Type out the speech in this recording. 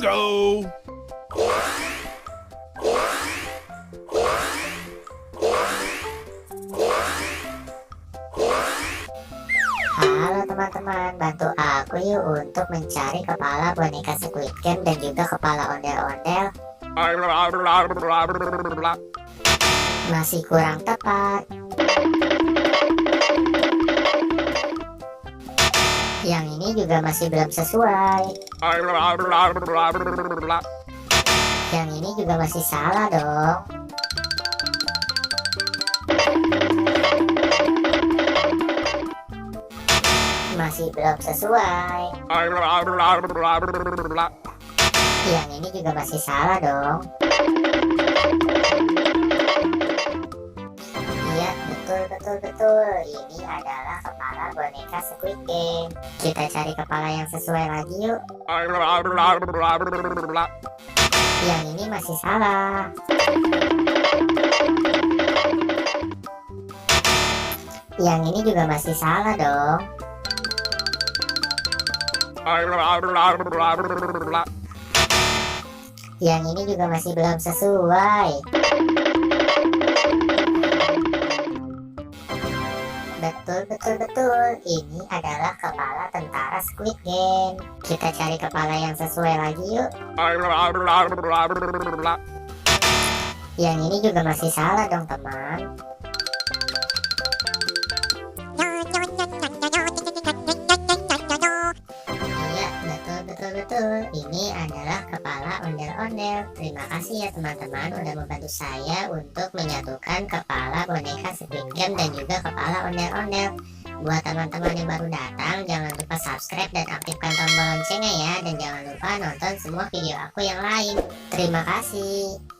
Bingo! Halo teman-teman, bantu aku yuk untuk mencari kepala boneka Squid Game dan juga kepala ondel-ondel. Masih kurang tepat. Yang ini juga masih belum sesuai. Yang ini juga masih salah dong. Masih belum sesuai. Yang ini juga masih salah dong. Iya, betul. Ini adalah kepala boneka Squid Game. Kita cari kepala yang sesuai lagi yuk. Yang ini masih salah. Yang ini juga masih salah dong. Yang ini juga masih belum sesuai. Betul. Ini adalah kepala tentara Squid Game. Kita cari kepala yang sesuai lagi yuk. Yang ini juga masih salah dong teman. Iya, betul. Ini adalah kepala ondel-ondel. Terima kasih ya teman-teman udah membantu saya untuk menyatukan kepala boneka Squid Game dan juga kepala ondel-ondel. Buat teman-teman yang baru datang, jangan lupa subscribe dan aktifkan tombol loncengnya ya. Dan jangan lupa nonton semua video aku yang lain. Terima kasih.